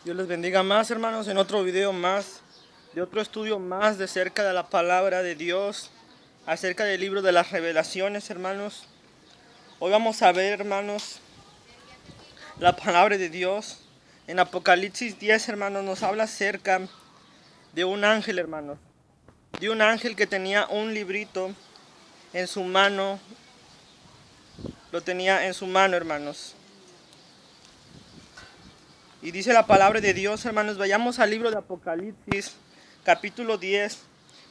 Dios les bendiga más, hermanos, en otro video más, de otro estudio más de cerca de la palabra de Dios, acerca del libro de las revelaciones, hermanos. Hoy vamos a ver, hermanos, la palabra de Dios. En Apocalipsis 10, hermanos, nos habla acerca de un ángel, hermanos. De un ángel que tenía un librito en su mano. Lo tenía en su mano, hermanos. Y dice la palabra de Dios, hermanos, vayamos al libro de Apocalipsis, capítulo 10,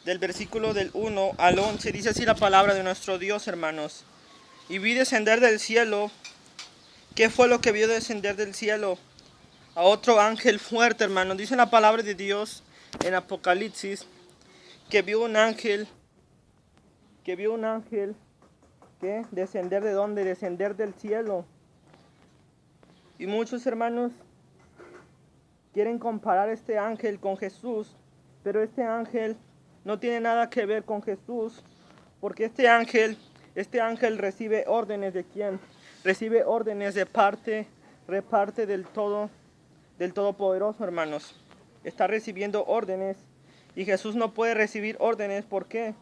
del versículo del 1 al 11. Dice así la palabra de nuestro Dios, hermanos. Y vi descender del cielo. ¿Qué fue lo que vio descender del cielo? A otro ángel fuerte, hermanos. Dice la palabra de Dios en Apocalipsis que vio un ángel, que descender de dónde, descender del cielo. Y muchos hermanos quieren comparar este ángel con Jesús, pero este ángel no tiene nada que ver con Jesús, porque este ángel recibe órdenes de quién? Recibe órdenes de parte del Todopoderoso, hermanos. Está recibiendo órdenes y Jesús no puede recibir órdenes. ¿Por qué?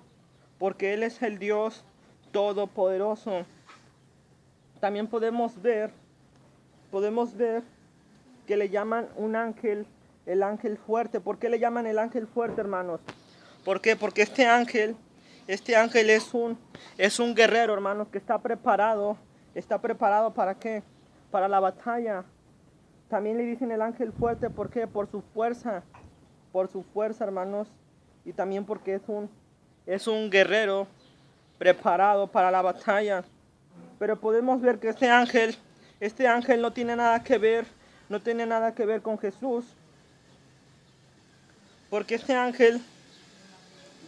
Porque Él es el Dios Todopoderoso. También podemos ver que le llaman un ángel, el ángel fuerte. ¿Por qué le llaman el ángel fuerte, hermanos? ¿Por qué? Porque este ángel es un guerrero, hermanos, que está preparado ¿para qué? Para la batalla. También le dicen el ángel fuerte, ¿por qué? Por su fuerza, hermanos, y también porque es un guerrero preparado para la batalla. Pero podemos ver que este ángel no tiene nada que ver, con Jesús, porque este ángel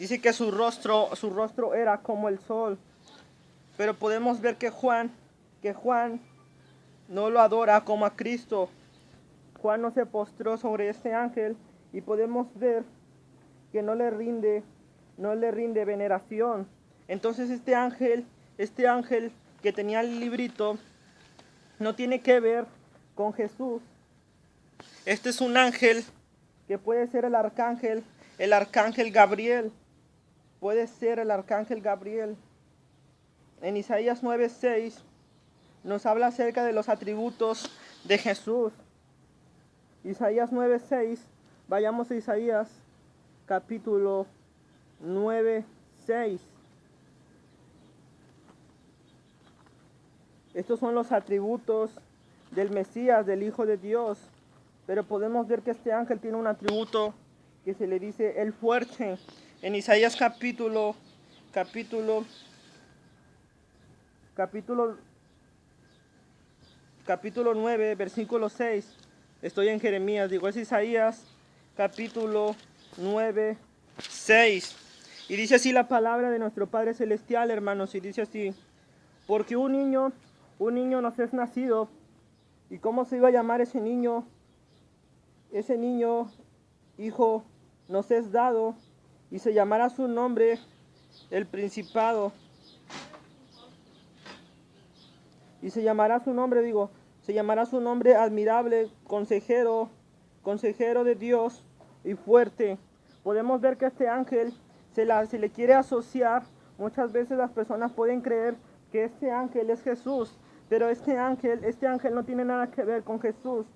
dice que su rostro era como el sol. Pero podemos ver que Juan no lo adora como a Cristo. Juan no se postró sobre este ángel y podemos ver que no le rinde veneración. Entonces este ángel que tenía el librito no tiene que ver con Jesús. Este es un ángel que puede ser el arcángel Gabriel. Puede ser el arcángel Gabriel. En Isaías 9:6 nos habla acerca de los atributos de Jesús. Isaías 9:6, vayamos a Isaías capítulo 9:6. Estos son los atributos del Mesías, del Hijo de Dios. Pero podemos ver que este ángel tiene un atributo que se le dice el fuerte. En Isaías capítulo 9, versículo 6. Estoy en Jeremías, es Isaías capítulo 9, 6. Y dice así la palabra de nuestro Padre Celestial, hermanos, y dice así: porque un niño nos es nacido. ¿Y cómo se iba a llamar ese niño? Ese niño, hijo, nos es dado, y se llamará su nombre el principado. Y se llamará su nombre admirable, consejero de Dios y fuerte. Podemos ver que este ángel se le quiere asociar. Muchas veces las personas pueden creer que este ángel es Jesús, pero este ángel no tiene nada que ver con Jesús.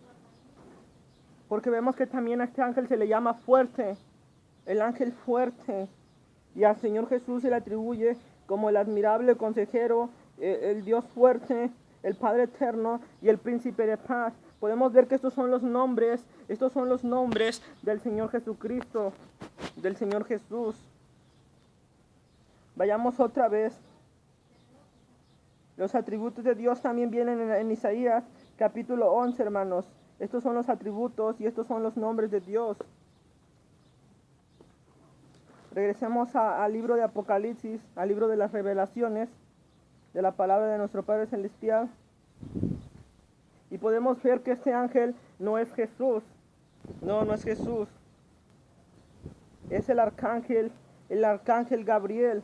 Porque vemos que también a este ángel se le llama fuerte, el ángel fuerte. Y al Señor Jesús se le atribuye como el admirable consejero, el Dios fuerte, el Padre eterno y el príncipe de paz. Podemos ver que estos son los nombres del Señor Jesucristo, del Señor Jesús. Vayamos otra vez. Los atributos de Dios también vienen en Isaías capítulo 11, hermanos. Estos son los atributos y estos son los nombres de Dios. Regresemos al libro de Apocalipsis, al libro de las revelaciones de la palabra de nuestro Padre Celestial. Y podemos ver que este ángel no es Jesús. No es Jesús. Es el arcángel Gabriel.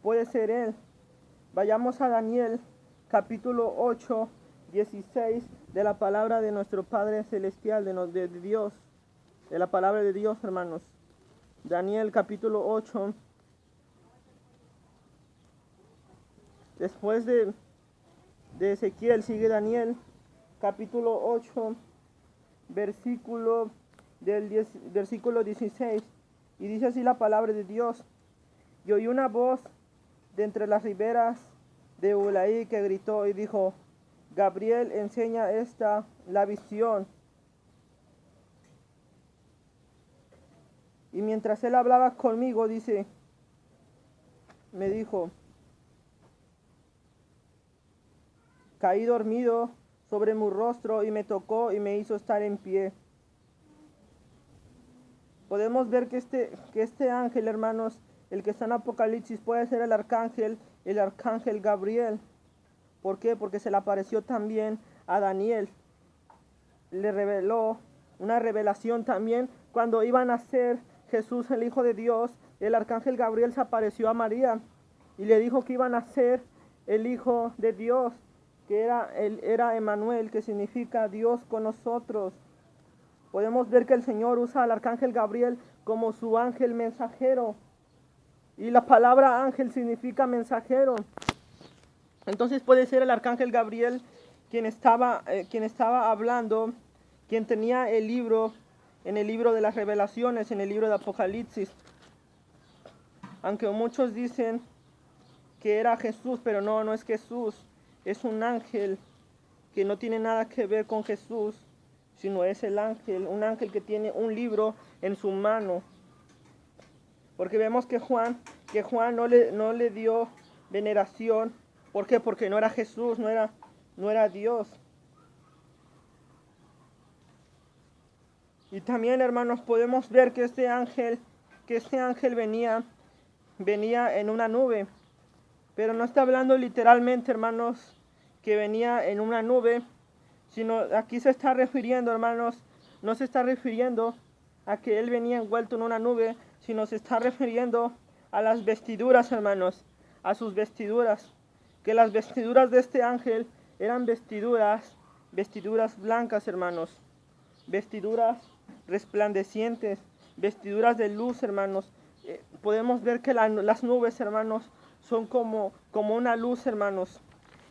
Puede ser él. Vayamos a Daniel capítulo 8, 16. de la palabra de nuestro Padre Celestial, de Dios, de la palabra de Dios, hermanos. Daniel capítulo 8. Después de Ezequiel sigue Daniel capítulo 8, versículo 16. Y dice así la palabra de Dios: y oí una voz de entre las riberas de Ulaí que gritó y dijo: Gabriel, enseña la visión. Y mientras él hablaba conmigo, me dijo: caí dormido sobre mi rostro, y me tocó y me hizo estar en pie. Podemos ver que este ángel, hermanos, el que está en Apocalipsis, puede ser el arcángel Gabriel. ¿Por qué? Porque se le apareció también a Daniel. Le reveló una revelación también cuando iba a nacer Jesús, el Hijo de Dios. El arcángel Gabriel se apareció a María y le dijo que iba a nacer el Hijo de Dios, que era Emmanuel, que significa Dios con nosotros. Podemos ver que el Señor usa al arcángel Gabriel como su ángel mensajero. Y la palabra ángel significa mensajero. Entonces puede ser el arcángel Gabriel quien estaba hablando, quien tenía el libro, en el libro de las revelaciones, en el libro de Apocalipsis. Aunque muchos dicen que era Jesús, pero no es Jesús. Es un ángel que no tiene nada que ver con Jesús, sino es un ángel que tiene un libro en su mano. Porque vemos que Juan no le dio veneración. ¿Por qué? Porque no era Jesús, no era Dios. Y también, hermanos, podemos ver que este ángel venía en una nube. Pero no está hablando literalmente, hermanos, que venía en una nube, sino aquí se está refiriendo, hermanos, no se está refiriendo a que él venía envuelto en una nube, sino se está refiriendo a las vestiduras, hermanos, a sus vestiduras, que las vestiduras de este ángel eran vestiduras blancas, hermanos, vestiduras resplandecientes, vestiduras de luz, hermanos. Podemos ver que las nubes, hermanos, son como una luz, hermanos.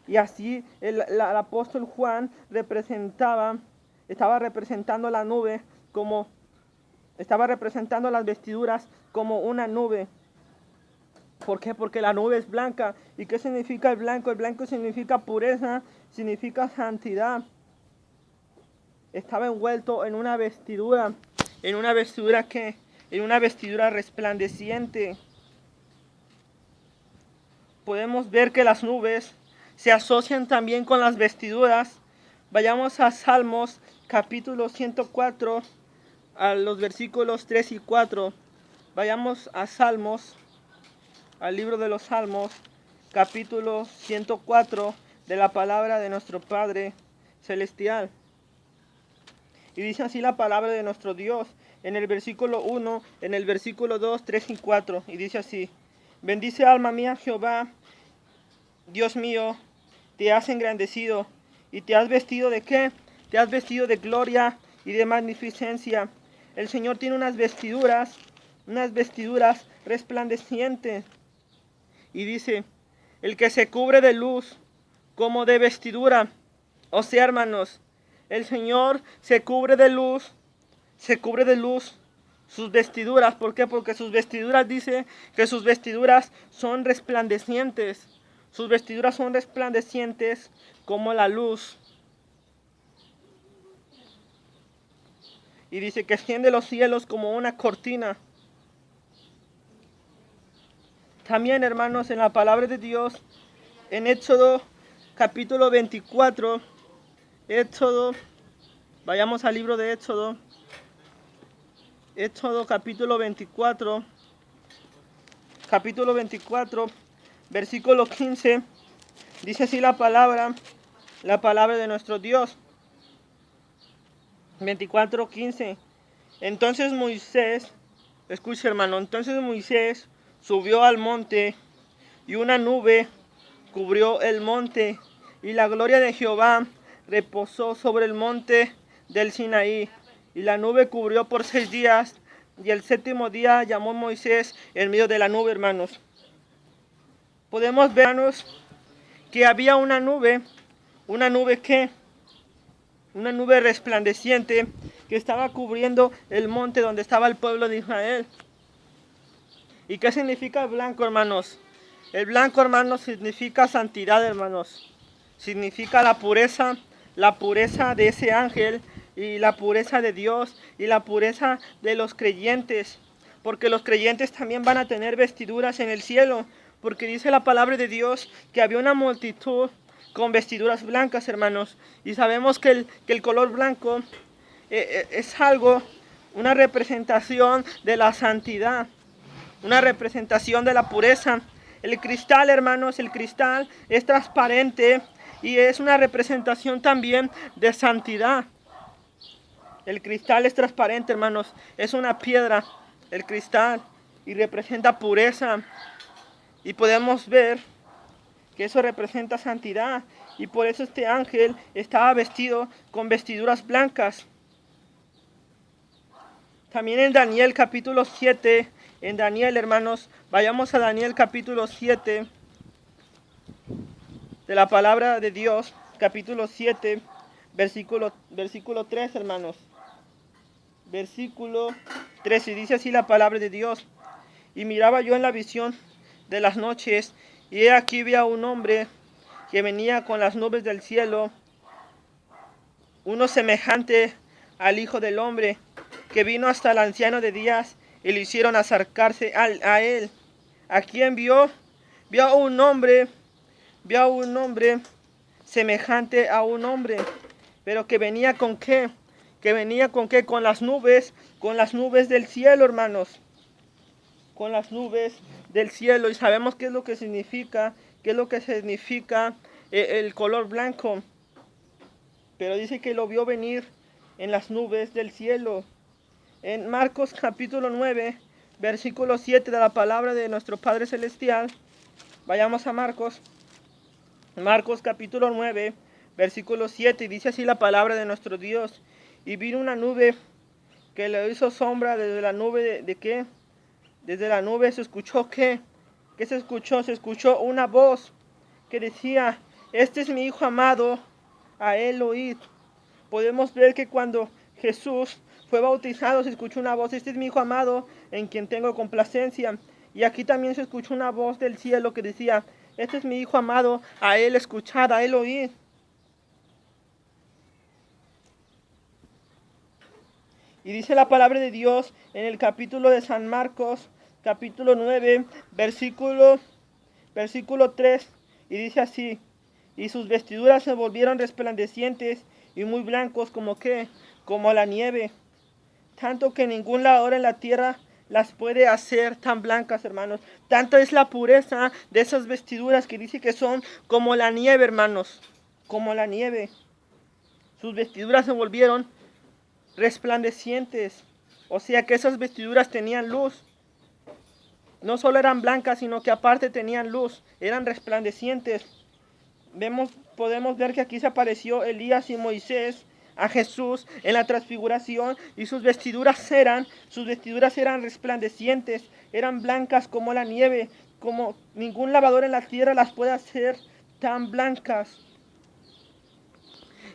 Y así el apóstol Juan estaba representando la nube estaba representando las vestiduras como una nube. ¿Por qué? Porque la nube es blanca. ¿Y qué significa el blanco? El blanco significa pureza, significa santidad. Estaba envuelto en una vestidura resplandeciente. Podemos ver que las nubes se asocian también con las vestiduras. Vayamos a Salmos capítulo 104, a los versículos 3 y 4. Vayamos a Salmos, al libro de los Salmos, capítulo 104, de la palabra de nuestro Padre Celestial. Y dice así la palabra de nuestro Dios, en el versículo 1, en el versículo 2, 3 y 4. Y dice así: bendice alma mía Jehová, Dios mío, te has engrandecido, y te has vestido ¿de qué? Te has vestido de gloria y de magnificencia. El Señor tiene unas vestiduras resplandecientes. Y dice: el que se cubre de luz como de vestidura. O sea, hermanos, el Señor se cubre de luz sus vestiduras. ¿Por qué? Porque sus vestiduras, dice que sus vestiduras son resplandecientes. Sus vestiduras son resplandecientes como la luz. Y dice que extiende los cielos como una cortina. También, hermanos, en la palabra de Dios, en Éxodo capítulo 24, vayamos al libro de Éxodo capítulo 24, versículo 15, dice así la palabra de nuestro Dios. 24:15. Entonces Moisés, escucha, hermano, entonces Moisés subió al monte, y una nube cubrió el monte, y la gloria de Jehová reposó sobre el monte del Sinaí, y la nube cubrió por 6 días, y el séptimo día llamó Moisés en medio de la nube, hermanos. Podemos ver, hermanos, que había una nube que, una nube resplandeciente que estaba cubriendo el monte donde estaba el pueblo de Israel. ¿Y qué significa el blanco, hermanos? El blanco, hermanos, significa santidad, hermanos. Significa la pureza de ese ángel, y la pureza de Dios, y la pureza de los creyentes. Porque los creyentes también van a tener vestiduras en el cielo. Porque dice la palabra de Dios que había una multitud con vestiduras blancas, hermanos. Y sabemos que el color blanco es algo, una representación de la santidad, una representación de la pureza. El cristal, hermanos, el cristal es transparente y es una representación también de santidad. El cristal es transparente, hermanos, es una piedra, el cristal, y representa pureza. Y podemos ver que eso representa santidad, y por eso este ángel estaba vestido con vestiduras blancas. También en Daniel capítulo 7, en Daniel, hermanos, vayamos a Daniel capítulo 7, de la palabra de Dios, capítulo 7, versículo 3, hermanos. Versículo 3, y dice así la palabra de Dios: y miraba yo en la visión de las noches, y he aquí vi a un hombre que venía con las nubes del cielo, uno semejante al Hijo del Hombre, que vino hasta el anciano de días, y le hicieron acercarse a él. ¿A quién vio? Vio a un hombre semejante a un hombre, pero que venía con qué, con las nubes del cielo, hermanos, con las nubes del cielo. Y sabemos qué es lo que significa, el color blanco, pero dice que lo vio venir en las nubes del cielo. En Marcos capítulo 9, versículo 7 de la palabra de nuestro Padre Celestial, vayamos a Marcos capítulo 9, versículo 7, y dice así la palabra de nuestro Dios: y vino una nube que le hizo sombra. Desde la nube, ¿de qué? Desde la nube se escuchó, ¿qué? ¿Qué se escuchó? Se escuchó una voz que decía: este es mi Hijo amado, a él oíd. Podemos ver que cuando Jesús fue bautizado se escuchó una voz: este es mi Hijo amado, en quien tengo complacencia. Y aquí también se escuchó una voz del cielo que decía: este es mi Hijo amado, a él escuchad, a él oíd. Y dice la palabra de Dios en el capítulo de San Marcos, capítulo 9, versículo 3, y dice así: y sus vestiduras se volvieron resplandecientes y muy blancos como ¿qué? Como la nieve, tanto que ningún lavador en la tierra las puede hacer tan blancas, hermanos. Tanto es la pureza de esas vestiduras que dice que son como la nieve, hermanos, como la nieve. Sus vestiduras se volvieron resplandecientes, o sea que esas vestiduras tenían luz. No solo eran blancas, sino que aparte tenían luz, eran resplandecientes. Podemos ver que aquí se apareció Elías y Moisés a Jesús en la transfiguración, y sus vestiduras eran resplandecientes, eran blancas como la nieve, como ningún lavador en la tierra las puede hacer tan blancas.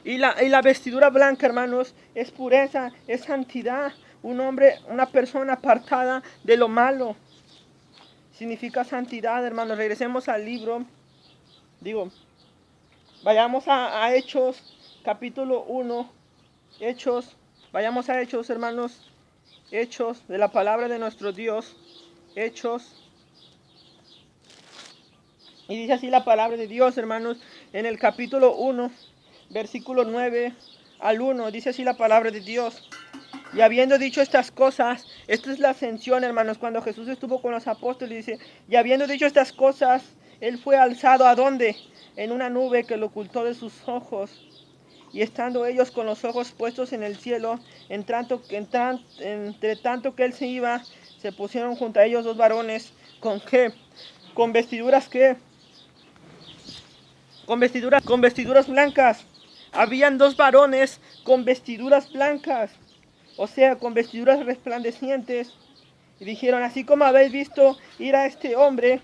Y la vestidura blanca, hermanos, es pureza, es santidad. Un hombre, una persona apartada de lo malo, significa santidad, hermanos. Regresemos al libro, vayamos a Hechos, capítulo 1, vayamos a Hechos, hermanos, Hechos, de la palabra de nuestro Dios, Hechos. Y dice así la palabra de Dios, hermanos, en el capítulo 1, versículo 9 al 1, dice así la palabra de Dios: y habiendo dicho estas cosas, esta es la ascensión, hermanos, cuando Jesús estuvo con los apóstoles, dice: y habiendo dicho estas cosas, él fue alzado, ¿a dónde? En una nube que lo ocultó de sus ojos. Y estando ellos con los ojos puestos en el cielo, entre tanto que él se iba, se pusieron junto a ellos dos varones, ¿con qué? Con vestiduras blancas. habían dos varones con vestiduras blancas, o sea, con vestiduras resplandecientes. Y dijeron, así como habéis visto ir a este hombre,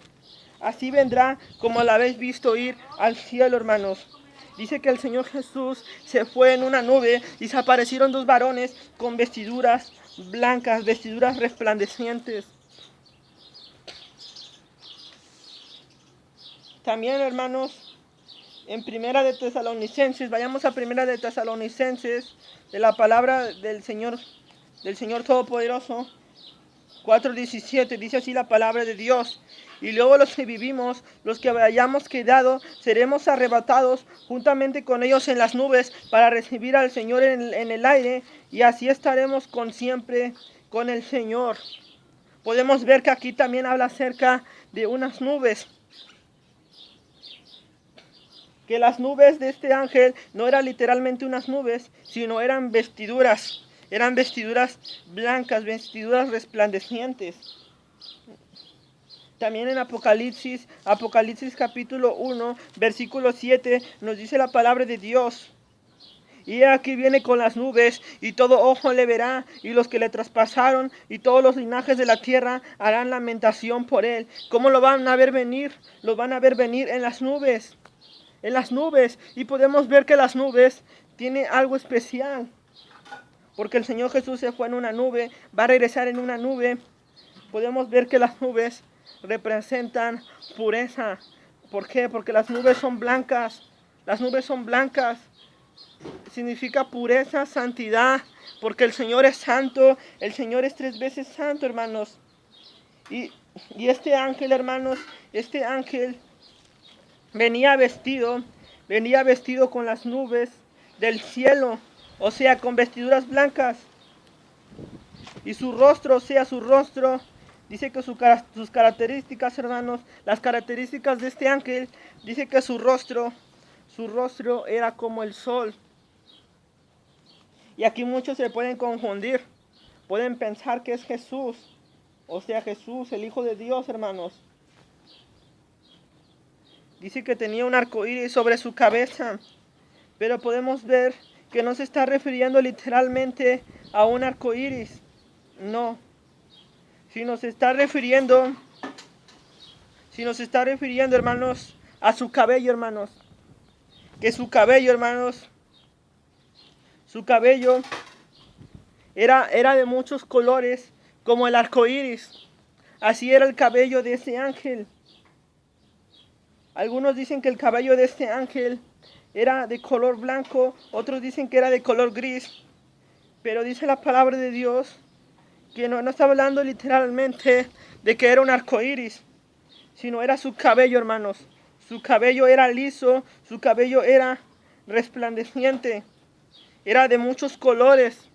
así vendrá como la habéis visto ir al cielo, hermanos. Dice que el Señor Jesús se fue en una nube y se aparecieron dos varones con vestiduras blancas, vestiduras resplandecientes. También, hermanos, en Primera de Tesalonicenses, vayamos a Primera de Tesalonicenses, de la palabra del Señor Todopoderoso, 4:17, dice así la palabra de Dios. Y luego los que vivimos, los que hayamos quedado, seremos arrebatados juntamente con ellos en las nubes para recibir al Señor en el aire, y así estaremos con siempre con el Señor. Podemos ver que aquí también habla acerca de unas nubes. Que las nubes de este ángel no eran literalmente unas nubes, sino eran vestiduras blancas, vestiduras resplandecientes. También en Apocalipsis capítulo 1, versículo 7, nos dice la palabra de Dios. Y aquí viene con las nubes, y todo ojo le verá, y los que le traspasaron, y todos los linajes de la tierra harán lamentación por él. ¿Cómo lo van a ver venir? Lo van a ver venir en las nubes. En las nubes. Y podemos ver que las nubes tienen algo especial. Porque el Señor Jesús se fue en una nube, va a regresar en una nube. Podemos ver que las nubes representan pureza. ¿Por qué? Porque las nubes son blancas. Las nubes son blancas. Significa pureza, santidad. Porque el Señor es santo. El Señor es 3 veces santo, hermanos. Y este ángel, hermanos, este ángel venía vestido con las nubes del cielo. O sea, con vestiduras blancas. Y su rostro, dice que sus características, hermanos, las características de este ángel, dice que su rostro era como el sol. Y aquí muchos se pueden confundir, pueden pensar que es Jesús, o sea, Jesús, el Hijo de Dios, hermanos. Dice que tenía un arco iris sobre su cabeza, pero podemos ver que no se está refiriendo literalmente a un arco iris, no. Si nos está refiriendo, hermanos, a su cabello, hermanos. Que su cabello, hermanos, era de muchos colores, como el arco iris. Así era el cabello de ese ángel. Algunos dicen que el cabello de este ángel era de color blanco, otros dicen que era de color gris. Pero dice la palabra de Dios que no está hablando literalmente de que era un arco iris, sino era su cabello, hermanos. Su cabello era liso, su cabello era resplandeciente, era de muchos colores,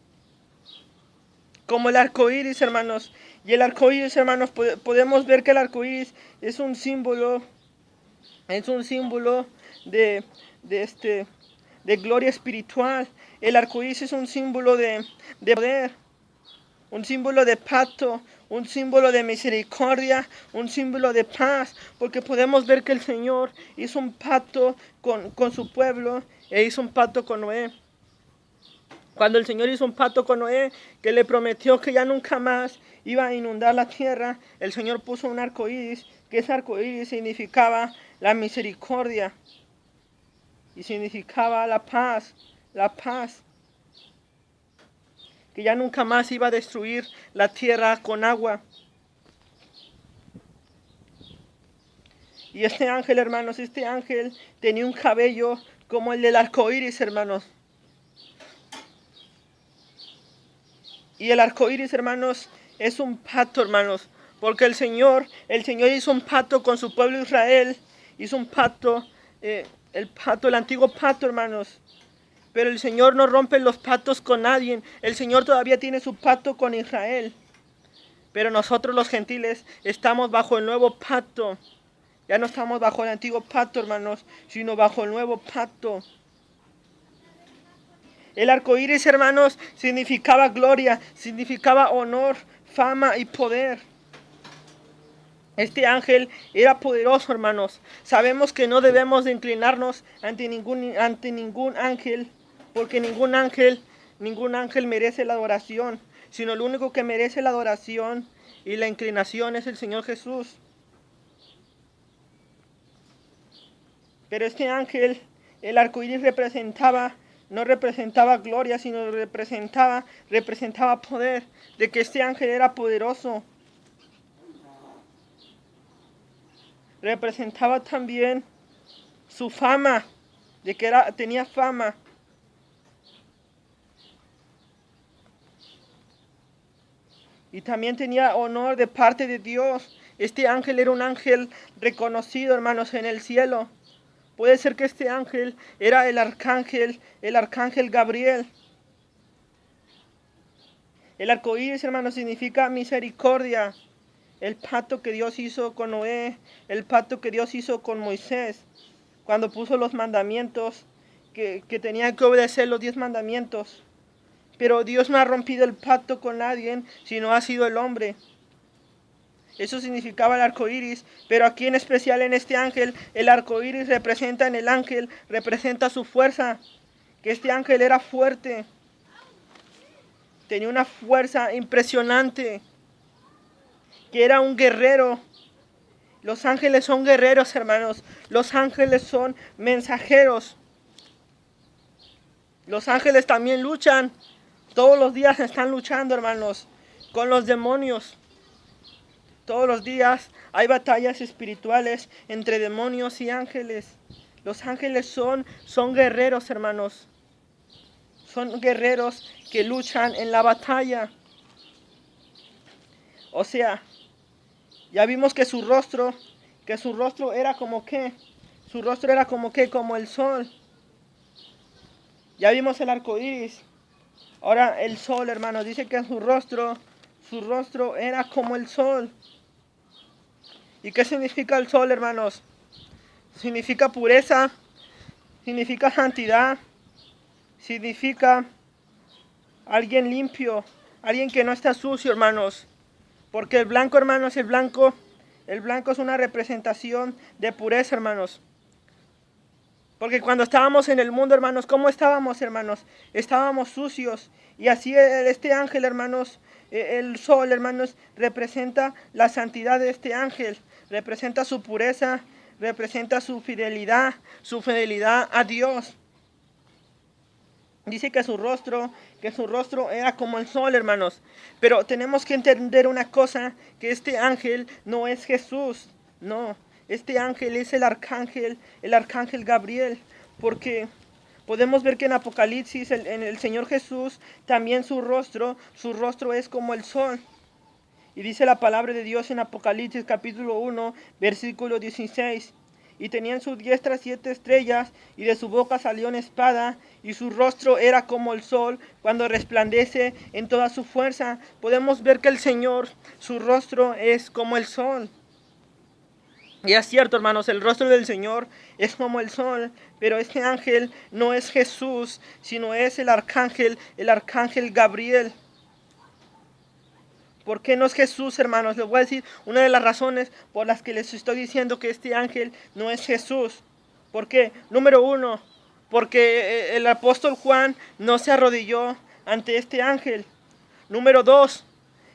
como el arco iris, hermanos. Y el arco iris, hermanos, podemos ver que el arco iris es un símbolo de gloria espiritual. El arco iris es un símbolo de poder, un símbolo de pacto, un símbolo de misericordia, un símbolo de paz, porque podemos ver que el Señor hizo un pacto con su pueblo e hizo un pacto con Noé. Cuando el Señor hizo un pacto con Noé, que le prometió que ya nunca más iba a inundar la tierra, el Señor puso un arco iris, que ese arco iris significaba la misericordia y significaba la paz, que ya nunca más iba a destruir la tierra con agua. Y este ángel, hermanos, tenía un cabello como el del arco iris, hermanos. Y el arco iris, hermanos, es un pacto, hermanos, porque el Señor hizo un pacto con su pueblo Israel, hizo un pacto, el antiguo pacto, hermanos. Pero el Señor no rompe los pactos con nadie. El Señor todavía tiene su pacto con Israel. Pero nosotros los gentiles estamos bajo el nuevo pacto. Ya no estamos bajo el antiguo pacto, hermanos, sino bajo el nuevo pacto. El arco iris, hermanos, significaba gloria, significaba honor, fama y poder. Este ángel era poderoso, hermanos. Sabemos que no debemos de inclinarnos ante ningún ángel, porque ningún ángel merece la adoración, sino el único que merece la adoración y la inclinación es el Señor Jesús. Pero este ángel, el arco iris no representaba gloria, sino representaba poder, de que este ángel era poderoso. Representaba también su fama, de que tenía fama. Y también tenía honor de parte de Dios. Este ángel era un ángel reconocido, hermanos, en el cielo. Puede ser que este ángel era el arcángel Gabriel. El arco iris, hermanos, significa misericordia. El pacto que Dios hizo con Noé, el pacto que Dios hizo con Moisés, cuando puso los mandamientos, que tenía que obedecer los 10 mandamientos. Pero Dios no ha rompido el pacto con nadie, sino ha sido el hombre. Eso significaba el arco iris, pero aquí en especial en este ángel, el arco iris representa su fuerza, que este ángel era fuerte, tenía una fuerza impresionante, que era un guerrero. Los ángeles son guerreros, hermanos. Los ángeles son mensajeros. Los ángeles también luchan. Todos los días están luchando, hermanos, con los demonios. Todos los días hay batallas espirituales entre demonios y ángeles. Los ángeles son guerreros, hermanos. Son guerreros que luchan en la batalla. O sea, ya vimos que su rostro era como qué. Su rostro era como qué, como el sol. Ya vimos el arco iris. Ahora el sol, hermanos, dice que su rostro era como el sol. ¿Y qué significa el sol, hermanos? Significa pureza, significa santidad, significa alguien limpio, alguien que no está sucio, hermanos. Porque el blanco, hermanos, el blanco es una representación de pureza, hermanos. Porque cuando estábamos en el mundo, hermanos, ¿cómo estábamos, hermanos? Estábamos sucios. Y así este ángel, hermanos, el sol, hermanos, representa la santidad de este ángel. Representa su pureza, representa su fidelidad a Dios. Dice que su rostro era como el sol, hermanos. Pero tenemos que entender una cosa, que este ángel no es Jesús. No, este ángel es el arcángel Gabriel. Porque podemos ver que en Apocalipsis, en el Señor Jesús, también su rostro es como el sol. Y dice la palabra de Dios en Apocalipsis capítulo 1, versículo 16. Y tenía en su diestra 7 estrellas, y de su boca salió una espada, y su rostro era como el sol cuando resplandece en toda su fuerza. Podemos ver que el Señor, su rostro es como el sol. Y es cierto, hermanos, el rostro del Señor es como el sol, pero este ángel no es Jesús, sino es el arcángel Gabriel. ¿Por qué no es Jesús, hermanos? Les voy a decir una de las razones por las que les estoy diciendo que este ángel no es Jesús. ¿Por qué? Número 1, porque el apóstol Juan no se arrodilló ante este ángel. Número 2,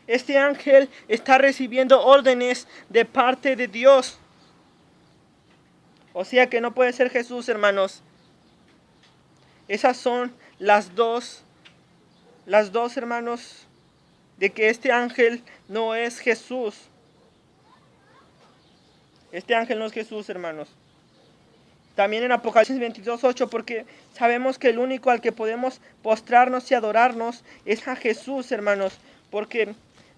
este ángel está recibiendo órdenes de parte de Dios. O sea que no puede ser Jesús, hermanos. Esas son las dos, hermanos, de que este ángel no es Jesús. Este ángel no es Jesús, hermanos. También en Apocalipsis 22:8, porque sabemos que el único al que podemos postrarnos y adorarnos es a Jesús, hermanos. Porque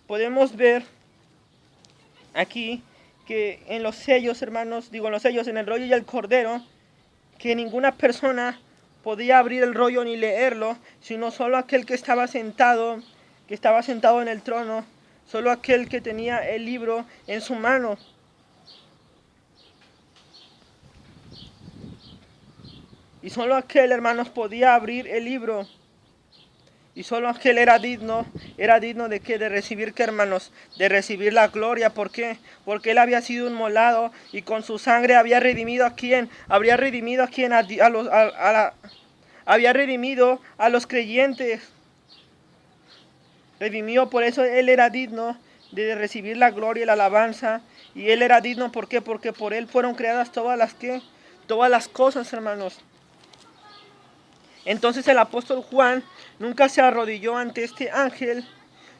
podemos ver aquí que en los sellos, hermanos, en el rollo y el cordero, que ninguna persona podía abrir el rollo ni leerlo, sino solo aquel que estaba sentado en el trono, solo aquel que tenía el libro en su mano. Y solo aquel, hermanos, podía abrir el libro. Y solo aquel era digno de qué, de recibir qué, hermanos, de recibir la gloria. ¿Por qué? Porque él había sido inmolado y con su sangre había redimido a quién, habría redimido a quién, había redimido a los creyentes. Redimió, por eso él era digno de recibir la gloria y la alabanza. Y él era digno, ¿por qué? Porque por él fueron creadas todas las cosas, hermanos. Entonces el apóstol Juan nunca se arrodilló ante este ángel.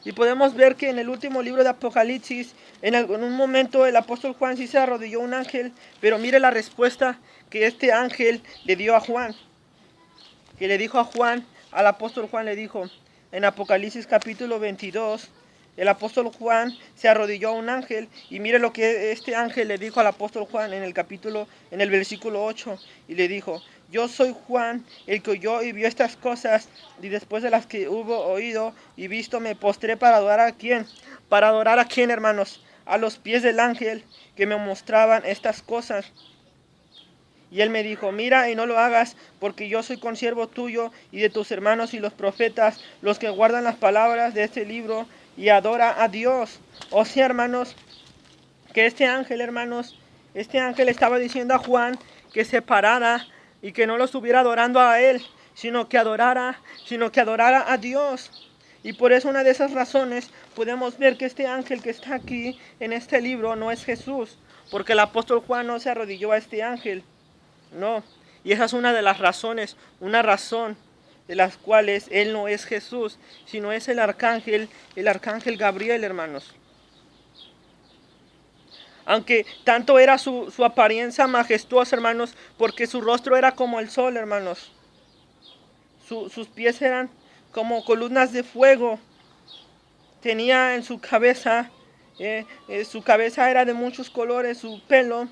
Y podemos ver que en el último libro de Apocalipsis, en un momento el apóstol Juan sí se arrodilló a un ángel, pero mire la respuesta que este ángel le dio a Juan. Que le dijo a Juan, al apóstol Juan le dijo, en Apocalipsis capítulo 22, el apóstol Juan se arrodilló a un ángel y mire lo que este ángel le dijo al apóstol Juan en el versículo 8, y le dijo, yo soy Juan, el que oyó y vio estas cosas, y después de las que hubo oído y visto me postré para adorar a quién. ¿Para adorar a quién, hermanos? A los pies del ángel que me mostraban estas cosas. Y él me dijo, mira y no lo hagas, porque yo soy consiervo tuyo y de tus hermanos y los profetas, los que guardan las palabras de este libro, y adora a Dios. O sea, hermanos, que este ángel estaba diciendo a Juan que se parara y que no lo estuviera adorando a él, sino que adorara a Dios. Y por eso una de esas razones podemos ver que este ángel que está aquí en este libro no es Jesús, porque el apóstol Juan no se arrodilló a este ángel. No, y esa es una de las razones, una razón de las cuales él no es Jesús, sino es el arcángel Gabriel, hermanos. Aunque tanto era su apariencia majestuosa, hermanos, porque su rostro era como el sol, hermanos. Sus pies eran como columnas de fuego. Tenía en su cabeza, su cabeza era de muchos colores, su pelo.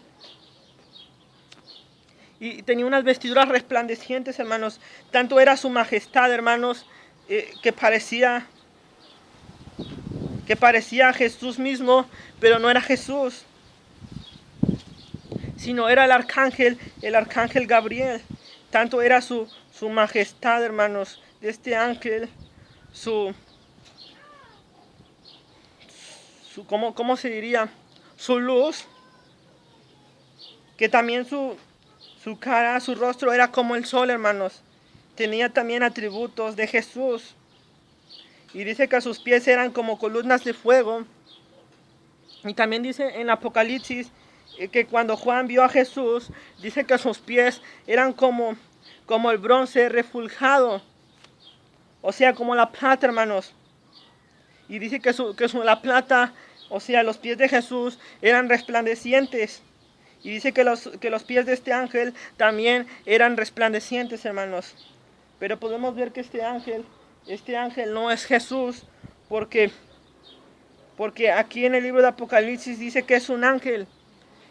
Y tenía unas vestiduras resplandecientes, hermanos. Tanto era su majestad, hermanos, que parecía Jesús mismo, pero no era Jesús, sino era el arcángel Gabriel. Tanto era su majestad, hermanos, de este ángel, ¿cómo se diría? Su luz, que también su cara, su rostro era como el sol, hermanos. Tenía también atributos de Jesús. Y dice que sus pies eran como columnas de fuego. Y también dice en Apocalipsis que cuando Juan vio a Jesús, dice que sus pies eran como el bronce refulgado. O sea, como la plata, hermanos. Y dice que la plata, o sea, los pies de Jesús eran resplandecientes. Y dice que los pies de este ángel también eran resplandecientes, hermanos. Pero podemos ver que este ángel no es Jesús, porque aquí en el libro de Apocalipsis dice que es un ángel.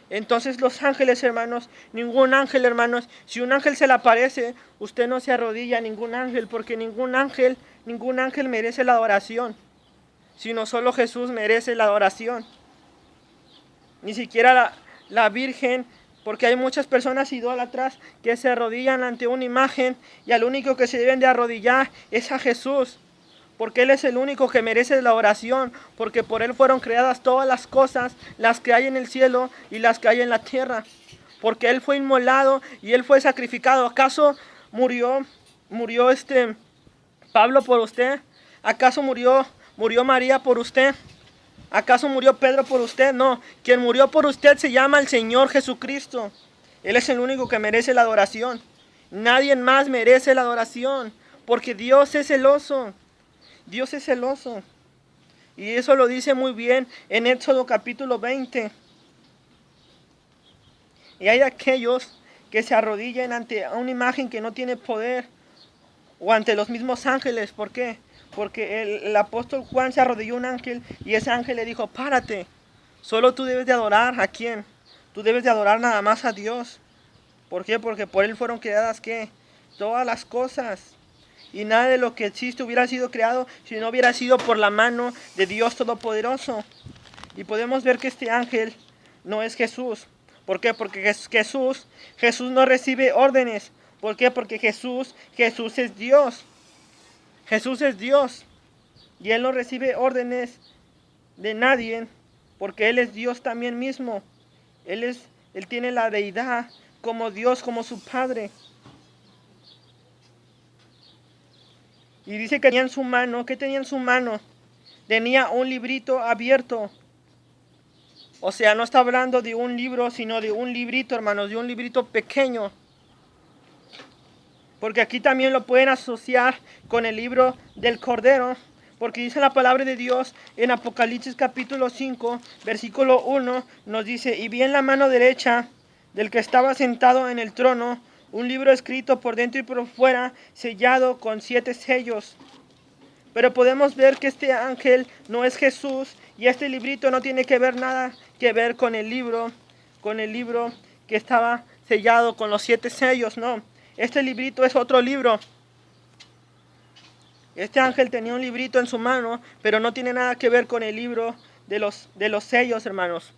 Entonces los ángeles, hermanos, ningún ángel, hermanos, si un ángel se le aparece, usted no se arrodilla a ningún ángel, porque ningún ángel merece la adoración, sino solo Jesús merece la adoración. Ni siquiera la Virgen, porque hay muchas personas idólatras que se arrodillan ante una imagen y al único que se deben de arrodillar es a Jesús, porque Él es el único que merece la oración, porque por Él fueron creadas todas las cosas, las que hay en el cielo y las que hay en la tierra, porque Él fue inmolado y Él fue sacrificado. ¿Acaso murió Pablo por usted? ¿Acaso murió María por usted? ¿Acaso murió Pedro por usted? No, quien murió por usted se llama el Señor Jesucristo. Él es el único que merece la adoración. Nadie más merece la adoración, porque Dios es celoso. Dios es celoso. Y eso lo dice muy bien en Éxodo capítulo 20. Y hay aquellos que se arrodillan ante una imagen que no tiene poder, o ante los mismos ángeles. ¿Por qué? Porque el apóstol Juan se arrodilló a un ángel y ese ángel le dijo, párate, solo tú debes de adorar. ¿A quién? Tú debes de adorar nada más a Dios. ¿Por qué? Porque por Él fueron creadas, ¿qué? Todas las cosas. Y nada de lo que existe hubiera sido creado si no hubiera sido por la mano de Dios Todopoderoso. Y podemos ver que este ángel no es Jesús. ¿Por qué? Porque Jesús no recibe órdenes. ¿Por qué? Porque Jesús es Dios. Jesús es Dios y Él no recibe órdenes de nadie porque Él es Dios también mismo. Él tiene la deidad como Dios, como su Padre. Y dice que tenía en su mano, ¿qué tenía en su mano? Tenía un librito abierto. O sea, no está hablando de un libro, sino de un librito, hermanos, de un librito pequeño. Porque aquí también lo pueden asociar con el libro del Cordero. Porque dice la palabra de Dios en Apocalipsis capítulo 5, versículo 1, nos dice, y vi en la mano derecha del que estaba sentado en el trono un libro escrito por dentro y por fuera, sellado con 7 sellos. Pero podemos ver que este ángel no es Jesús y este librito no tiene que ver nada que ver con el libro que estaba sellado con los 7 sellos, no. Este librito es otro libro. Este ángel tenía un librito en su mano, pero no tiene nada que ver con el libro de los sellos, hermanos,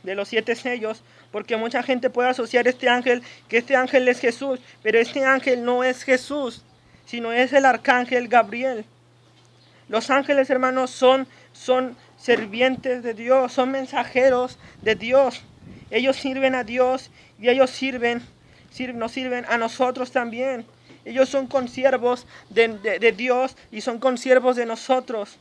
de los 7 sellos, porque mucha gente puede asociar que este ángel es Jesús, pero este ángel no es Jesús, sino es el arcángel Gabriel. Los ángeles, hermanos, son sirvientes de Dios, son mensajeros de Dios. Ellos sirven a Dios y ellos nos sirven a nosotros también. Ellos son consiervos de Dios y son consiervos de nosotros.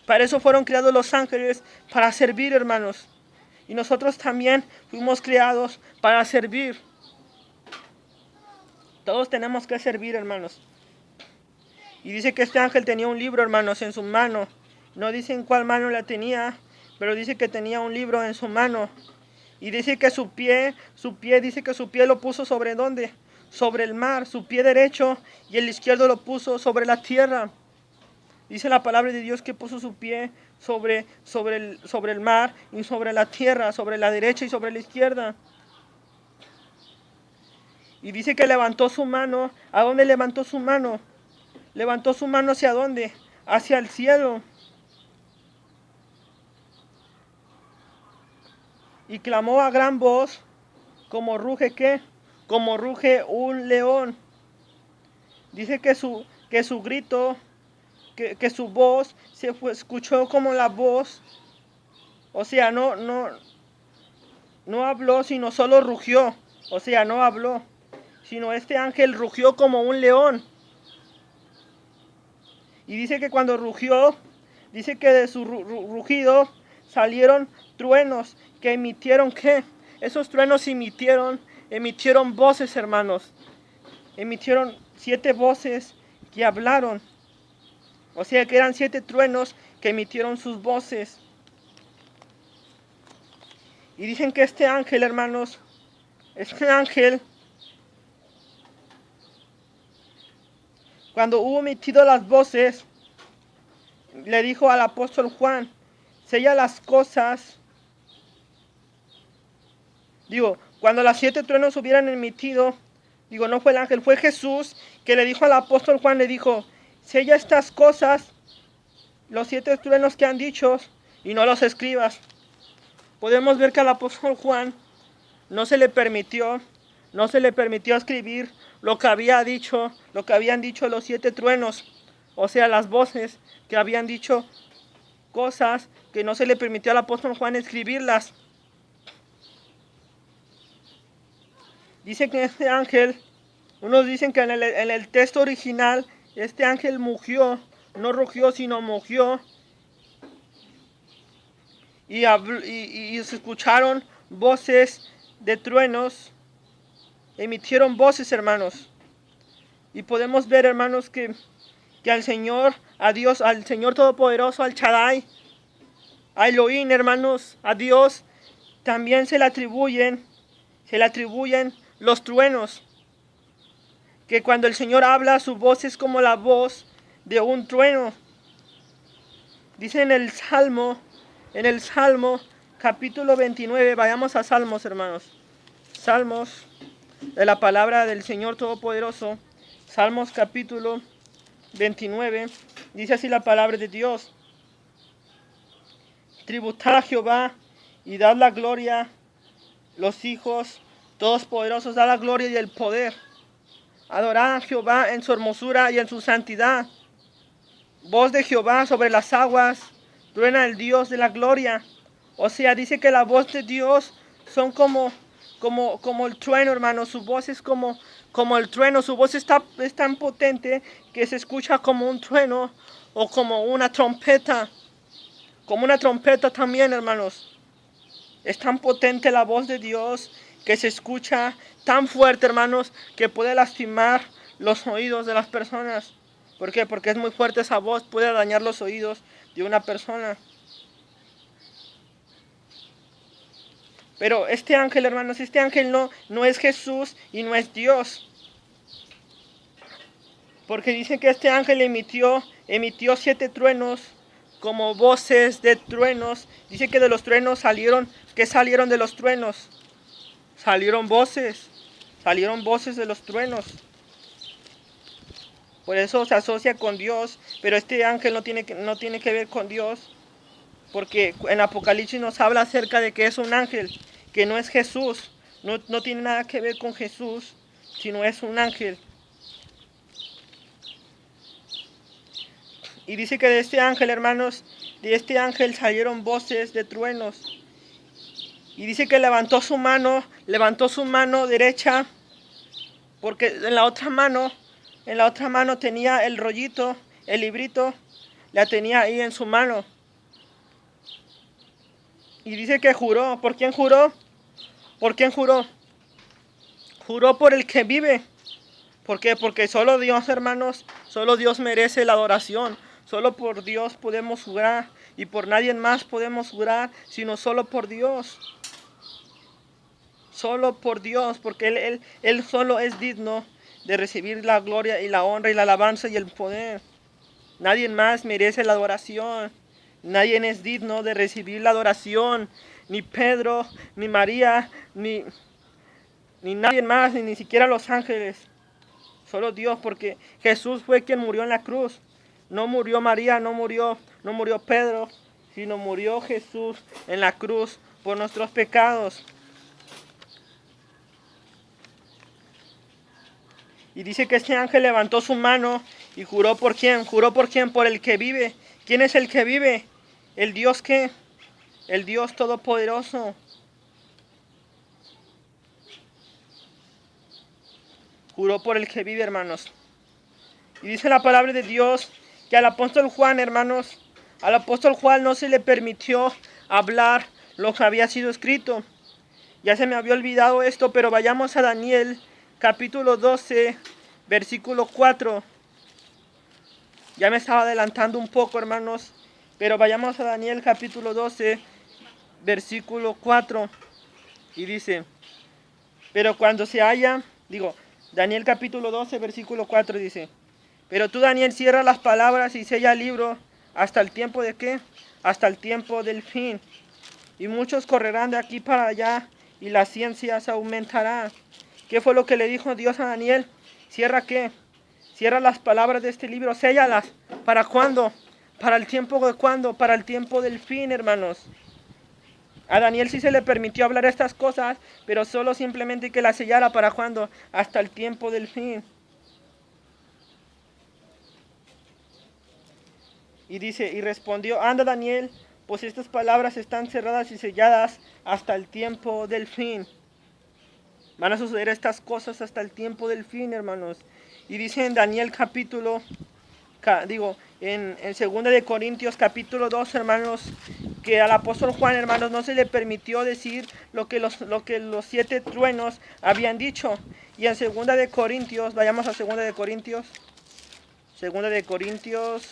Para eso fueron creados los ángeles, para servir, hermanos. Y nosotros también fuimos creados para servir. Todos tenemos que servir, hermanos. Y dice que este ángel tenía un libro, hermanos, en su mano. No dice en cuál mano la tenía, pero dice que tenía un libro en su mano. Y dice que dice que su pie lo puso sobre ¿dónde? Sobre el mar, su pie derecho, y el izquierdo lo puso sobre la tierra. Dice la palabra de Dios que puso su pie sobre el mar y sobre la tierra, sobre la derecha y sobre la izquierda. Y dice que levantó su mano. ¿A dónde levantó su mano? Levantó su mano ¿hacia dónde? Hacia el cielo. Y clamó a gran voz, como ruge ¿qué? Como ruge un león. Dice que su grito, que su voz escuchó como la voz. O sea, no habló, sino solo rugió. O sea, no habló, sino este ángel rugió como un león. Y dice que cuando rugió, dice que de su rugido salieron truenos que emitieron ¿qué? Esos truenos emitieron voces, hermanos. Emitieron 7 voces que hablaron. O sea que eran 7 truenos que emitieron sus voces. Y dicen que este ángel, hermanos, cuando hubo emitido las voces, le dijo al apóstol Juan, sella las cosas. Cuando las 7 truenos hubieran emitido, no fue el ángel, fue Jesús que le dijo al apóstol Juan, le dijo, sella estas cosas, los 7 truenos que han dicho, y no los escribas. Podemos ver que al apóstol Juan no se le permitió escribir lo que habían dicho los 7 truenos, o sea, las voces que habían dicho cosas que no se le permitió al apóstol Juan escribirlas. Dice que este ángel, unos dicen que en el texto original, este ángel mugió, no rugió, sino mugió. Y se escucharon voces de truenos, emitieron voces, hermanos. Y podemos ver, hermanos, que al Señor, a Dios, al Señor Todopoderoso, al Shaddai, a Elohim, hermanos, a Dios, también se le atribuyen los truenos. Que cuando el Señor habla, su voz es como la voz de un trueno. Dice en el Salmo capítulo 29, vayamos a Salmos, hermanos. Salmos de la palabra del Señor Todopoderoso. Salmos capítulo 29, dice así la palabra de Dios. Tributad a Jehová y dad la gloria, los hijos todos poderosos, dad la gloria y el poder. Adorad a Jehová en su hermosura y en su santidad. Voz de Jehová sobre las aguas, truena el Dios de la gloria. O sea, dice que la voz de Dios son como el trueno, hermano. Su voz es como el trueno. Su voz es tan potente que se escucha como un trueno o como una trompeta. Como una trompeta también, hermanos. Es tan potente la voz de Dios que se escucha tan fuerte, hermanos, que puede lastimar los oídos de las personas. ¿Por qué? Porque es muy fuerte esa voz, puede dañar los oídos de una persona. Pero este ángel, hermanos, este ángel no es Jesús y no es Dios. Porque dice que este ángel emitió 7 truenos como voces de truenos. Dice que de los truenos salieron de los truenos. Salieron voces de los truenos. Por eso se asocia con Dios, pero este ángel no tiene que ver con Dios. Porque en Apocalipsis nos habla acerca de que es un ángel, que no es Jesús. No tiene nada que ver con Jesús, sino es un ángel. Y dice que de este ángel, hermanos, de este ángel salieron voces de truenos. Y dice que levantó su mano derecha, porque en la otra mano tenía el rollito, el librito, la tenía ahí en su mano. Y dice que juró. ¿Por quién juró? ¿Por quién juró? Juró por el que vive. ¿Por qué? Porque solo Dios, hermanos, solo Dios merece la adoración. Solo por Dios podemos jurar y por nadie más podemos jurar, sino solo por Dios. Solo por Dios, porque Él solo es digno de recibir la gloria y la honra y la alabanza y el poder. Nadie más merece la adoración. Nadie es digno de recibir la adoración. Ni Pedro, ni María, ni nadie más, ni siquiera los ángeles. Solo Dios, porque Jesús fue quien murió en la cruz. No murió María, no murió Pedro, sino murió Jesús en la cruz por nuestros pecados. Y dice que este ángel levantó su mano y juró por quién. Juró por quién, por el que vive. ¿Quién es el que vive? ¿El Dios qué? El Dios Todopoderoso. Juró por el que vive, hermanos. Y dice la palabra de Dios que al apóstol Juan, hermanos, al apóstol Juan no se le permitió hablar lo que había sido escrito. Ya se me había olvidado esto, pero vayamos a Daniel, capítulo 12, versículo 4. Ya me estaba adelantando un poco, hermanos, pero vayamos a Daniel, capítulo 12, versículo 4. Y dice, pero cuando se haya, Daniel capítulo 12, versículo 4 dice, pero tú, Daniel, cierra las palabras y sella el libro hasta el tiempo de ¿qué? Hasta el tiempo del fin. Y muchos correrán de aquí para allá y la ciencia se aumentará. ¿Qué fue lo que le dijo Dios a Daniel? ¿Cierra qué? Cierra las palabras de este libro, séllalas. ¿Para cuándo? ¿Para el tiempo de cuándo? Para el tiempo del fin, hermanos. A Daniel sí se le permitió hablar estas cosas, pero solo simplemente que las sellara. ¿Para cuándo? Hasta el tiempo del fin. Y dice, y respondió, anda Daniel, pues estas palabras están cerradas y selladas hasta el tiempo del fin. Van a suceder estas cosas hasta el tiempo del fin, hermanos. Y dice en Daniel capítulo, en 2 de Corintios capítulo 2, hermanos, que al apóstol Juan, hermanos, no se le permitió decir lo que los 7 truenos habían dicho. Y en 2 de Corintios, vayamos a 2 de Corintios. 2 de Corintios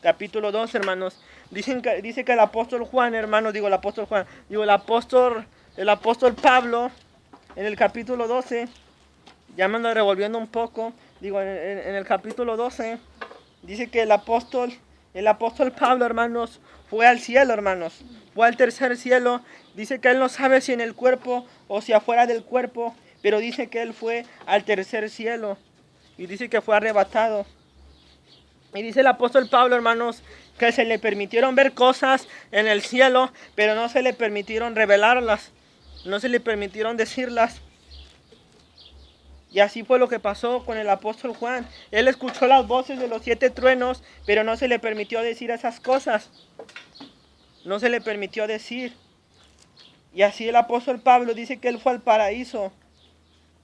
capítulo 2, hermanos. Dice que el apóstol Juan, hermanos, el apóstol Pablo, en el capítulo 12, ya me ando revolviendo un poco, en el capítulo 12, dice que el apóstol Pablo, hermanos, fue al cielo, hermanos, fue al tercer cielo. Dice que él no sabe si en el cuerpo o si afuera del cuerpo, pero dice que él fue al tercer cielo y dice que fue arrebatado. Y dice el apóstol Pablo, hermanos, que se le permitieron ver cosas en el cielo, pero no se le permitieron revelarlas, no se le permitieron decirlas. Y así fue lo que pasó con el apóstol Juan. Él escuchó las voces de los 7 truenos, pero no se le permitió decir esas cosas. No se le permitió decir. Y así el apóstol Pablo dice que él fue al paraíso,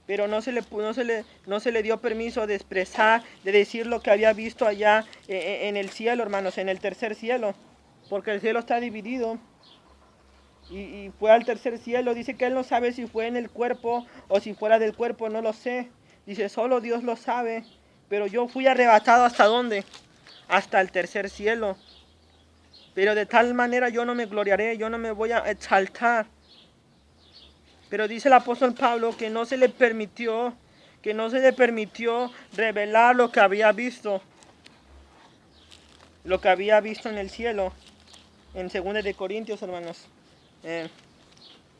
pero no se le dio permiso de expresar, de decir lo que había visto allá en el cielo, hermanos, en el tercer cielo. Porque el cielo está dividido. Y fue al tercer cielo. Dice que él no sabe si fue en el cuerpo o si fuera del cuerpo, no lo sé. Dice, solo Dios lo sabe. Pero yo fui arrebatado ¿hasta dónde? Hasta el tercer cielo. Pero de tal manera yo no me gloriaré, yo no me voy a exaltar. Pero dice el apóstol Pablo que no se le permitió revelar lo que había visto. Lo que había visto en el cielo. En 2 de Corintios, hermanos.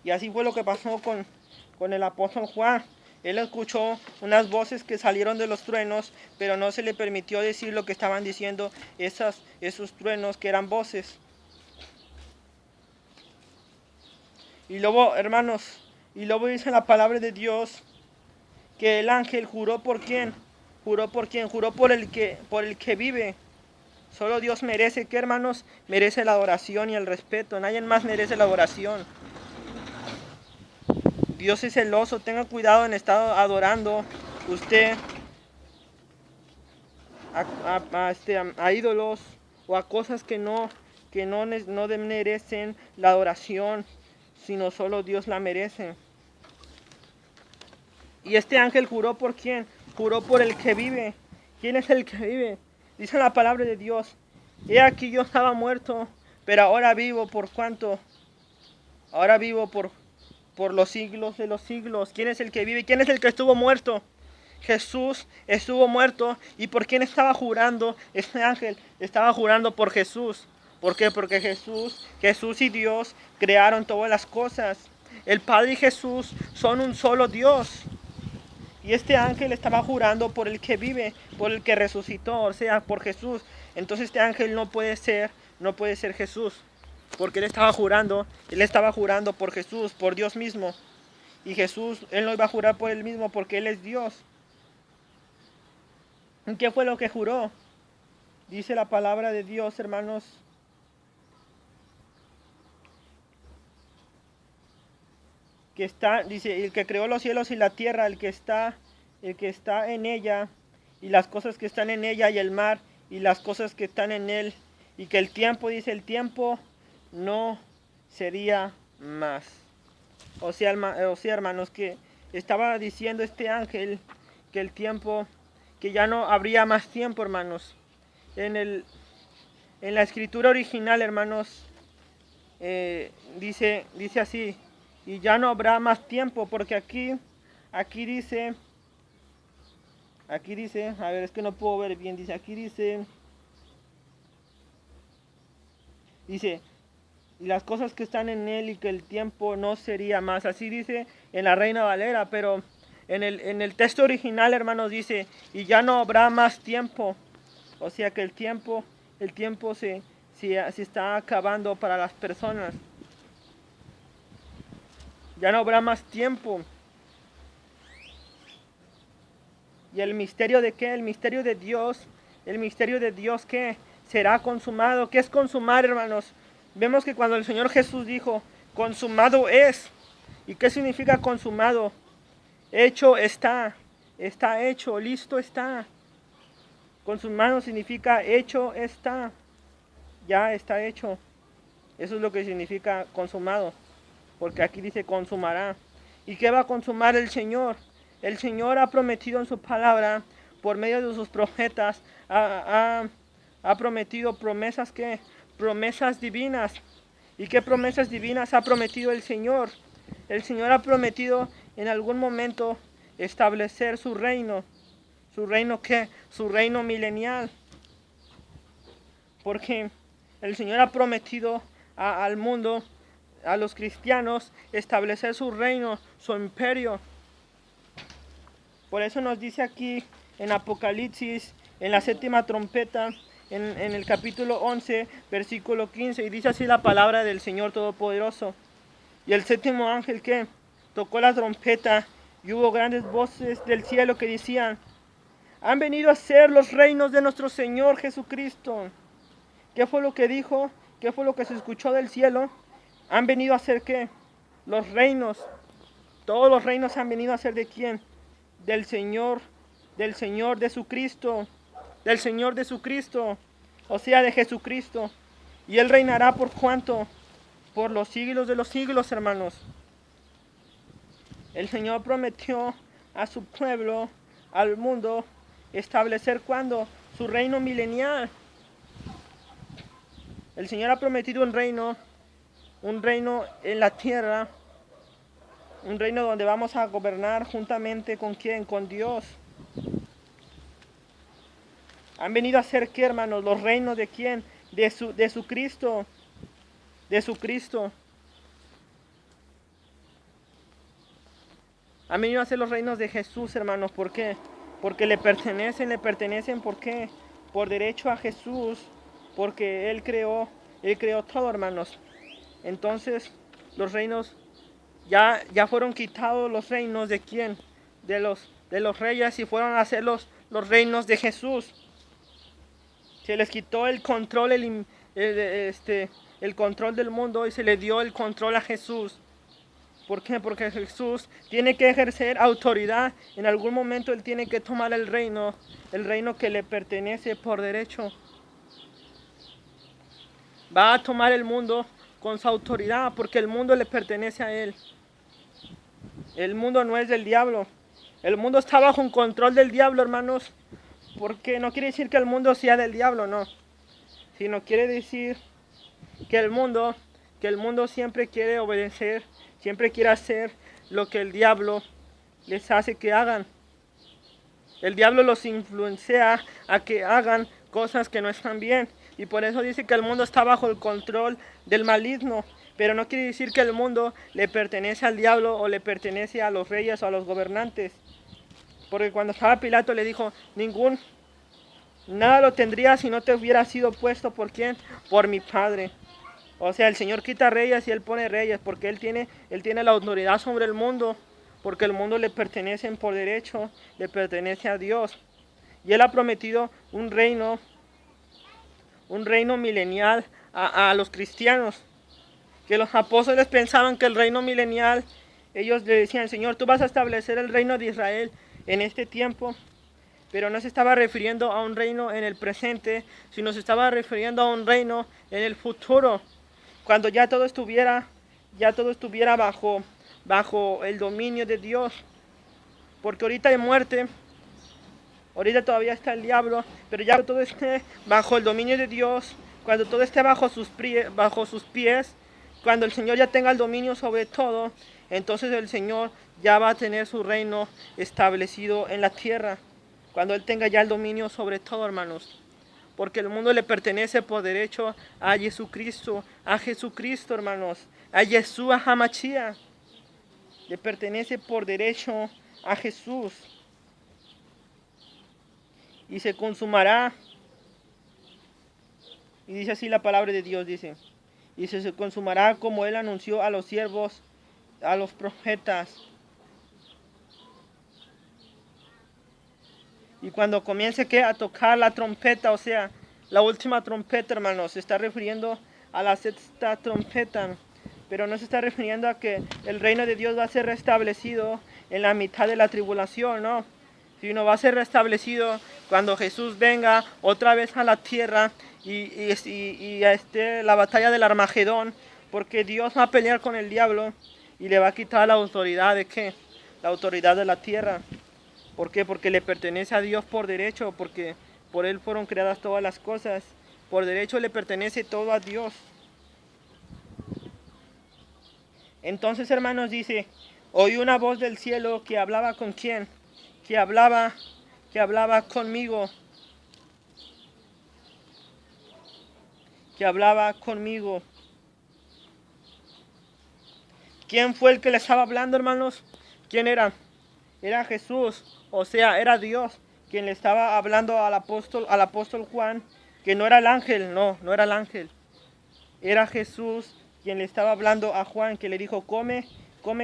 Y así fue lo que pasó con el apóstol Juan. Él escuchó unas voces que salieron de los truenos, pero no se le permitió decir lo que estaban diciendo esos truenos que eran voces. Y luego, hermanos, dice la palabra de Dios que el ángel juró por quién. Juró por quién. Juró por el que vive. Solo Dios merece, ¿qué, hermanos? Merece la adoración y el respeto. Nadie más merece la adoración. Dios es celoso. Tenga cuidado en estar adorando usted a ídolos o a cosas que no merecen la adoración, sino solo Dios la merece. Y este ángel juró por quién. Juró por el que vive. ¿Quién es el que vive? Dice la palabra de Dios: he aquí yo estaba muerto, pero ahora vivo. ¿Por cuánto? Ahora vivo por los siglos de los siglos. ¿Quién es el que vive? ¿Quién es el que estuvo muerto? Jesús estuvo muerto. ¿Y por quién estaba jurando? Este ángel estaba jurando por Jesús. ¿Por qué? Porque Jesús y Dios crearon todas las cosas. El Padre y Jesús son un solo Dios. Y este ángel estaba jurando por el que vive, por el que resucitó, o sea, por Jesús. Entonces este ángel no puede ser Jesús, porque él estaba jurando por Jesús, por Dios mismo. Y Jesús, él no iba a jurar por él mismo porque él es Dios. ¿Y qué fue lo que juró? Dice la palabra de Dios, hermanos, que dice, el que creó los cielos y la tierra, el que está en ella, y las cosas que están en ella, y el mar, y las cosas que están en él, y que el tiempo no sería más. O sea, hermanos, que estaba diciendo este ángel que ya no habría más tiempo, hermanos. En la escritura original, hermanos, dice así: y ya no habrá más tiempo, porque aquí dice, a ver, es que no puedo ver bien, dice, y las cosas que están en él, y que el tiempo no sería más. Así dice en la Reina Valera, pero en el texto original, hermanos, dice, y ya no habrá más tiempo. O sea que el tiempo se está acabando para las personas. Ya no habrá más tiempo. ¿Y el misterio de qué? El misterio de Dios. El misterio de Dios, ¿qué? Será consumado. ¿Qué es consumar, hermanos? Vemos que cuando el Señor Jesús dijo, consumado es. ¿Y qué significa consumado? Hecho está. Está hecho, listo está. Consumado significa hecho está. Ya está hecho. Eso es lo que significa consumado. Porque aquí dice consumará. ¿Y qué va a consumar el Señor? El Señor ha prometido en su palabra, por medio de sus profetas, ha prometido promesas, ¿qué? Promesas divinas. ¿Y qué promesas divinas ha prometido el Señor? El Señor ha prometido en algún momento establecer su reino. ¿Su reino qué? Su reino milenial. Porque el Señor ha prometido al mundo, a los cristianos, establecer su reino, su imperio. Por eso nos dice aquí en Apocalipsis, en la 7ª trompeta, en el capítulo 11, versículo 15, y dice así la palabra del Señor Todopoderoso. Y el 7º ángel, ¿qué? Tocó la trompeta, Y hubo grandes voces del cielo que decían: han venido a ser los reinos de nuestro Señor Jesucristo. ¿Qué fue lo que dijo? ¿Qué fue lo que se escuchó del cielo? ¿Han venido a ser qué? Los reinos. Todos los reinos han venido a ser ¿de quién? Del Señor Jesucristo. Del Señor Jesucristo. O sea, de Jesucristo. Y Él reinará por cuánto? Por los siglos de los siglos, hermanos. El Señor prometió a su pueblo, al mundo, establecer cuando su reino milenial. El Señor ha prometido un reino en la tierra, un reino donde vamos a gobernar juntamente con quién, con Dios. Han venido a ser qué, hermanos, los reinos de quién, de su Cristo, de su Cristo. Han venido a ser los reinos de Jesús, hermanos. ¿Por qué? Porque le pertenecen, ¿por qué? Por derecho a Jesús, porque Él creó todo, hermanos. Entonces, los reinos, ya fueron quitados los reinos de quién, de los reyes, y fueron a ser los reinos de Jesús. Se les quitó el control, el control del mundo, y se le dio el control a Jesús. ¿Por qué? Porque Jesús tiene que ejercer autoridad. En algún momento Él tiene que tomar el reino que le pertenece por derecho. Va a tomar el mundo con su autoridad, porque el mundo le pertenece a Él. El mundo no es del diablo. El mundo está bajo un control del diablo, hermanos. Porque no quiere decir que el mundo sea del diablo, no. Sino quiere decir que el mundo siempre quiere obedecer, siempre quiere hacer lo que el diablo les hace que hagan. El diablo los influencia a que hagan cosas que no están bien. Y por eso dice que el mundo está bajo el control del maligno. Pero no quiere decir que el mundo le pertenece al diablo o le pertenece a los reyes o a los gobernantes. Porque cuando estaba Pilato le dijo: nada lo tendría si no te hubiera sido puesto ¿por quién? Por mi Padre. O sea, el Señor quita reyes y Él pone reyes, porque Él tiene la autoridad sobre el mundo, porque el mundo le pertenece por derecho, le pertenece a Dios. Y Él ha prometido un reino milenial a los cristianos. Que los apóstoles pensaban que el reino milenial, ellos le decían: Señor, tú vas a establecer el reino de Israel en este tiempo. Pero no se estaba refiriendo a un reino en el presente, sino se estaba refiriendo a un reino en el futuro. Cuando ya todo estuviera bajo el dominio de Dios. Porque ahorita hay muerte, ahorita todavía está el diablo, pero ya todo esté bajo el dominio de Dios, cuando todo esté bajo sus pies, cuando el Señor ya tenga el dominio sobre todo, entonces el Señor ya va a tener su reino establecido en la tierra. Cuando Él tenga ya el dominio sobre todo, hermanos. Porque el mundo le pertenece por derecho a Jesucristo, hermanos. A Yeshua HaMashiach. Le pertenece por derecho a Jesús. Y se consumará. Y dice así la palabra de Dios, dice: y se consumará como Él anunció a los siervos, a los profetas. Y cuando comience a tocar la trompeta, o sea, la última trompeta, hermanos, se está refiriendo a la sexta trompeta. Pero no se está refiriendo a que el reino de Dios va a ser restablecido en la mitad de la tribulación, no. Sino va a ser restablecido cuando Jesús venga otra vez a la tierra y la batalla del Armagedón. Porque Dios va a pelear con el diablo y le va a quitar la autoridad de ¿qué? La autoridad de la tierra. ¿Por qué? Porque le pertenece a Dios por derecho, porque por Él fueron creadas todas las cosas. Por derecho le pertenece todo a Dios. Entonces, hermanos, dice: oí una voz del cielo que hablaba con ¿quién? Que hablaba conmigo. Que hablaba conmigo. ¿Quién fue el que le estaba hablando, hermanos? ¿Quién era? Era Jesús, o sea, era Dios quien le estaba hablando al apóstol Juan, que no era el ángel, no era el ángel. Era Jesús quien le estaba hablando a Juan, que le dijo: come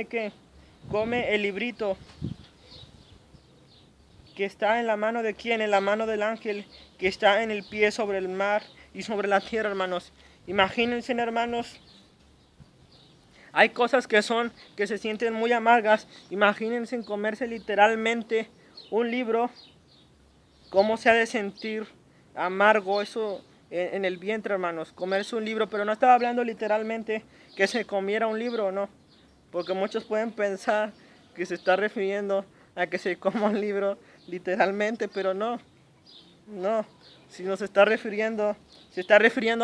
¿qué? come el librito que está en la mano de quién, en la mano del ángel que está en el pie sobre el mar y sobre la tierra, hermanos. Imagínense, hermanos, hay cosas que se sienten muy amargas. Imagínense en comerse literalmente un libro, cómo se ha de sentir amargo eso en el vientre, hermanos, comerse un libro. Pero no estaba hablando literalmente que se comiera un libro, no, porque muchos pueden pensar que se está refiriendo a que se coma un libro literalmente, pero no, si se está refiriendo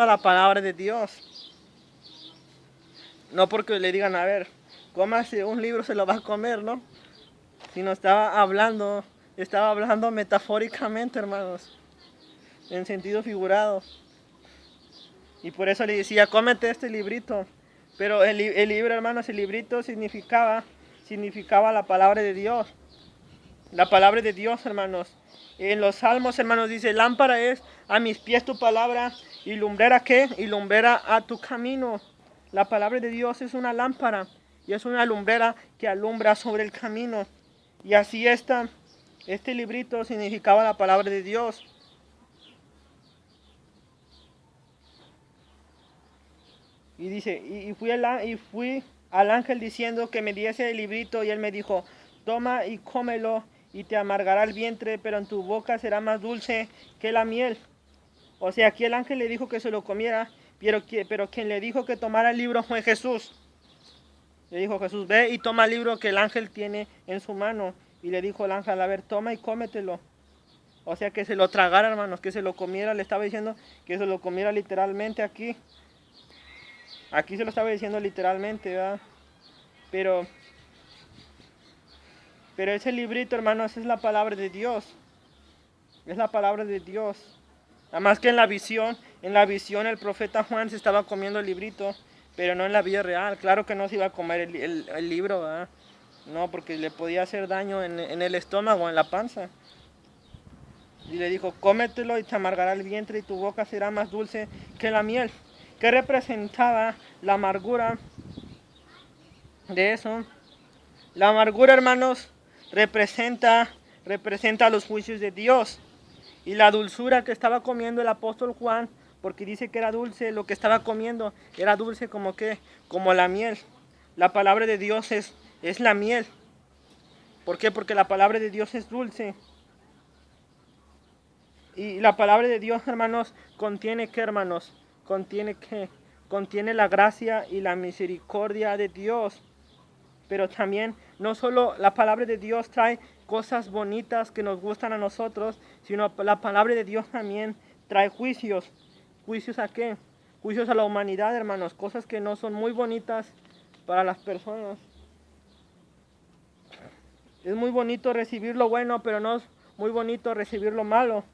a la palabra de Dios. No porque le digan, a ver, cómase un libro, se lo va a comer, ¿no? Sino estaba hablando metafóricamente, hermanos, en sentido figurado. Y por eso le decía, cómete este librito. Pero el libro, hermanos, el librito significaba la palabra de Dios. La palabra de Dios, hermanos. En los Salmos, hermanos, dice, lámpara es a mis pies tu palabra y lumbrera, ¿qué? Y lumbrera a tu camino. La palabra de Dios es una lámpara y es una lumbrera que alumbra sobre el camino. Y así este librito significaba la palabra de Dios. Y dice, y fui al ángel diciendo que me diese el librito, y él me dijo, toma y cómelo, y te amargará el vientre, pero en tu boca será más dulce que la miel. O sea, aquí el ángel le dijo que se lo comiera, pero quien le dijo que tomara el libro fue Jesús. Le dijo Jesús, ve y toma el libro que el ángel tiene en su mano. Y le dijo el ángel, a ver, toma y cómetelo. O sea, que se lo tragara, hermanos, que se lo comiera. Le estaba diciendo que se lo comiera literalmente aquí. Aquí se lo estaba diciendo literalmente, ¿verdad? Pero ese librito, hermanos, es la palabra de Dios. Es la palabra de Dios. Además que en la visión el profeta Juan se estaba comiendo el librito, pero no en la vida real. Claro que no se iba a comer el libro, ¿verdad? No, porque le podía hacer daño en el estómago, en la panza. Y le dijo, cómetelo y te amargará el vientre y tu boca será más dulce que la miel. ¿Qué representaba la amargura de eso? La amargura, hermanos, representa los juicios de Dios. Y la dulzura que estaba comiendo el apóstol Juan, porque dice que era dulce, lo que estaba comiendo era dulce como que, como la miel. La palabra de Dios es la miel. ¿Por qué? Porque la palabra de Dios es dulce. Y la palabra de Dios, hermanos, contiene ¿qué, hermanos? Contiene ¿qué? Contiene la gracia y la misericordia de Dios. Pero también, no solo la palabra de Dios trae cosas bonitas que nos gustan a nosotros, sino la palabra de Dios también trae juicios. ¿Juicios a qué? Juicios a la humanidad, hermanos. Cosas que no son muy bonitas para las personas. Es muy bonito recibir lo bueno, pero no es muy bonito recibir lo malo.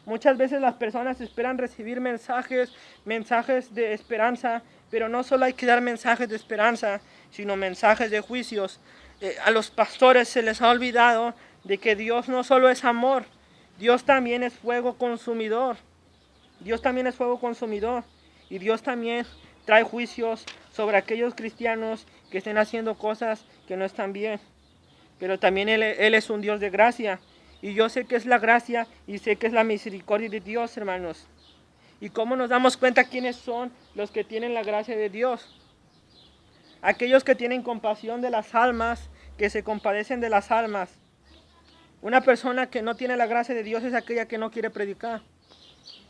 Muchas veces las personas esperan recibir mensajes de esperanza, pero no solo hay que dar mensajes de esperanza, sino mensajes de juicios. A los pastores se les ha olvidado de que Dios no solo es amor, Dios también es fuego consumidor. Dios también es fuego consumidor. Y Dios también trae juicios sobre aquellos cristianos que estén haciendo cosas que no están bien. Pero también Él es un Dios de gracia. Y yo sé que es la gracia y sé que es la misericordia de Dios, hermanos. ¿Y cómo nos damos cuenta quiénes son los que tienen la gracia de Dios? Aquellos que tienen compasión de las almas, que se compadecen de las almas. Una persona que no tiene la gracia de Dios es aquella que no quiere predicar.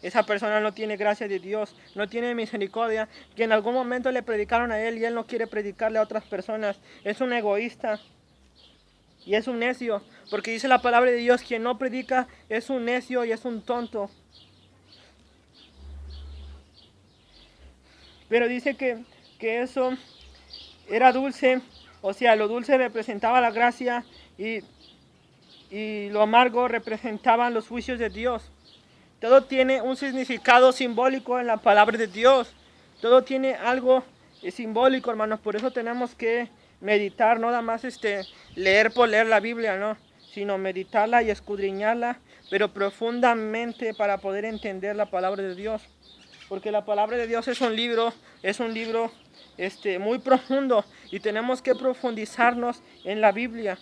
Esa persona no tiene gracia de Dios, no tiene misericordia, que en algún momento le predicaron a él y él no quiere predicarle a otras personas. Es un egoísta. Y es un necio, porque dice la palabra de Dios, quien no predica es un necio y es un tonto. Pero dice que eso era dulce, o sea, lo dulce representaba la gracia y lo amargo representaban los juicios de Dios. Todo tiene un significado simbólico en la palabra de Dios. Todo tiene algo simbólico, hermanos, por eso tenemos que meditar, no nada más leer por leer la Biblia, no, sino meditarla y escudriñarla, pero profundamente para poder entender la palabra de Dios. porque la palabra de Dios es un libro muy profundo y tenemos que profundizarnos en la Biblia.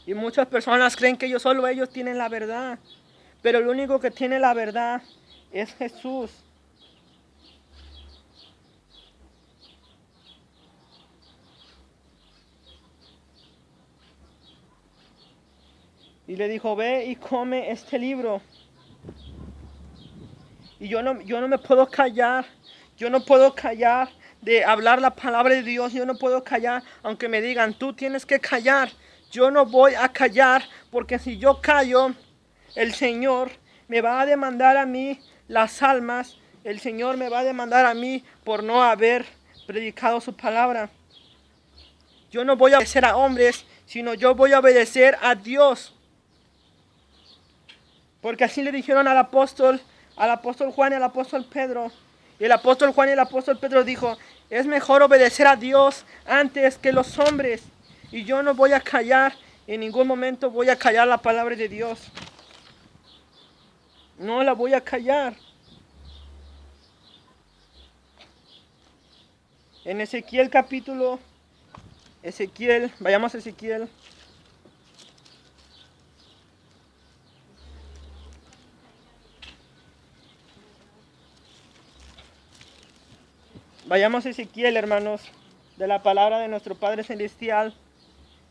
Y muchas personas creen que solo ellos tienen la verdad, pero el único que tiene la verdad es Jesús. Y le dijo, ve y come este libro. Y yo no me puedo callar. Yo no puedo callar de hablar la palabra de Dios. Yo no puedo callar aunque me digan, tú tienes que callar. Yo no voy a callar porque si yo callo, el Señor me va a demandar a mí las almas. El Señor me va a demandar a mí por no haber predicado su palabra. Yo no voy a obedecer a hombres, sino yo voy a obedecer a Dios. Porque así le dijeron al apóstol Juan y al apóstol Pedro. Y el apóstol Juan y el apóstol Pedro dijo, es mejor obedecer a Dios antes que los hombres. Y yo no voy a callar, en ningún momento voy a callar la palabra de Dios. No la voy a callar. En vayamos a Ezequiel. Vayamos a Ezequiel, hermanos, de la palabra de nuestro Padre Celestial.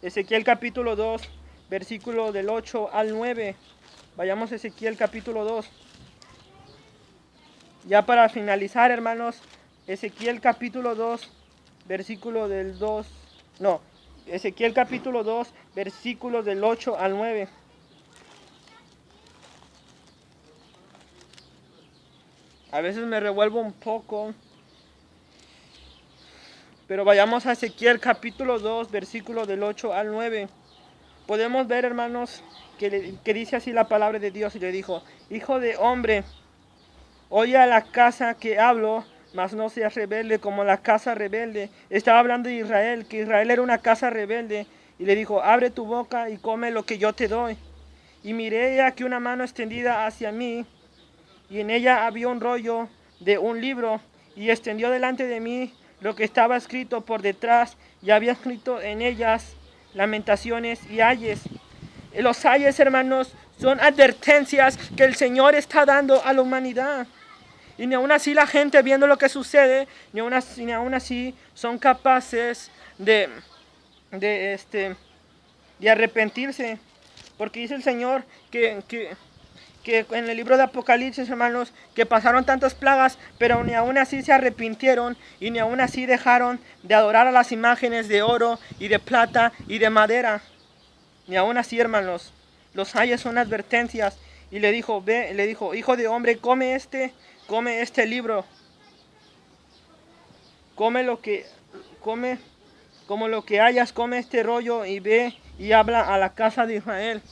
Ezequiel capítulo 2, versículo del 8 al 9. Vayamos a Ezequiel capítulo 2. Ya para finalizar, hermanos, Ezequiel capítulo 2, versículo del 2. No, Ezequiel capítulo 2, versículo del 8 al 9. A veces me revuelvo un poco. Pero vayamos a Ezequiel capítulo 2, versículo del 8 al 9. Podemos ver, hermanos, que dice así la palabra de Dios. Y le dijo, hijo de hombre, oye a la casa que hablo, mas no seas rebelde como la casa rebelde. Estaba hablando de Israel, que Israel era una casa rebelde. Y le dijo, abre tu boca y come lo que yo te doy. Y miré aquí una mano extendida hacia mí, y en ella había un rollo de un libro, y extendió delante de mí lo que estaba escrito por detrás, y había escrito en ellas lamentaciones y ayes. Los ayes, hermanos, son advertencias que el Señor está dando a la humanidad. Y ni aún así la gente, viendo lo que sucede, ni aún así son capaces de arrepentirse. Porque dice el Señor que en el libro de Apocalipsis, hermanos, que pasaron tantas plagas, pero ni aún así se arrepintieron y ni aún así dejaron de adorar a las imágenes de oro y de plata y de madera. Ni aún así, hermanos, los ayes son advertencias. Y le dijo, hijo de hombre, come este libro. Como lo que hayas, come este rollo y ve y habla a la casa de Israel.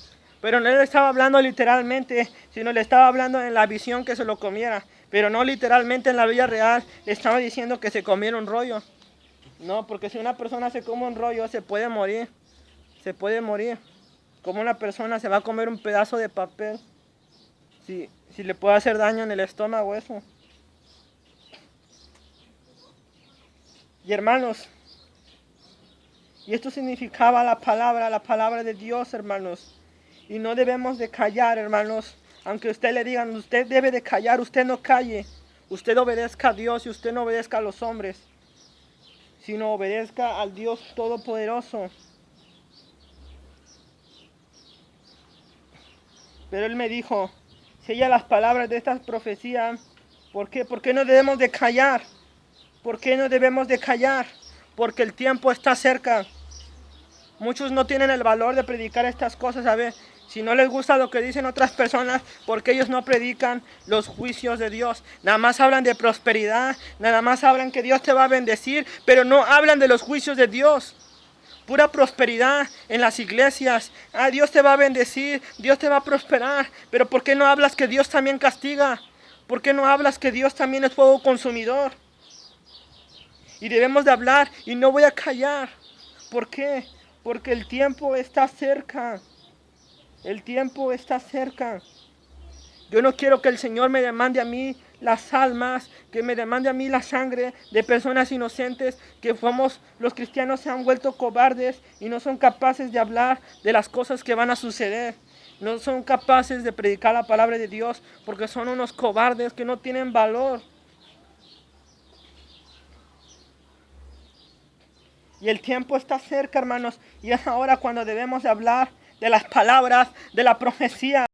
Pero no le estaba hablando literalmente, sino le estaba hablando en la visión que se lo comiera. Pero no literalmente en la vida real le estaba diciendo que se comiera un rollo. No, porque si una persona se come un rollo se puede morir. Se puede morir. Como una persona se va a comer un pedazo de papel. Si le puede hacer daño en el estómago eso. Y hermanos, y esto significaba la palabra de Dios, hermanos. Y no debemos de callar, hermanos. Aunque usted le digan, usted debe de callar, usted no calle. Usted obedezca a Dios y usted no obedezca a los hombres, sino obedezca al Dios Todopoderoso. Pero Él me dijo, sella las palabras de estas profecías. ¿Por qué? ¿Por qué no debemos de callar? ¿Por qué no debemos de callar? Porque el tiempo está cerca. Muchos no tienen el valor de predicar estas cosas, a ver. Si no les gusta lo que dicen otras personas, porque ellos no predican los juicios de Dios. Nada más hablan de prosperidad, nada más hablan que Dios te va a bendecir, pero no hablan de los juicios de Dios. Pura prosperidad en las iglesias. Dios te va a bendecir, Dios te va a prosperar. Pero ¿por qué no hablas que Dios también castiga? ¿Por qué no hablas que Dios también es fuego consumidor? Y debemos de hablar y no voy a callar. ¿Por qué? Porque el tiempo está cerca. El tiempo está cerca. Yo no quiero que el Señor me demande a mí las almas, que me demande a mí la sangre de personas inocentes, que los cristianos se han vuelto cobardes y no son capaces de hablar de las cosas que van a suceder. No son capaces de predicar la palabra de Dios porque son unos cobardes que no tienen valor. Y el tiempo está cerca, hermanos, y es ahora cuando debemos de hablar de las palabras, de la profecía,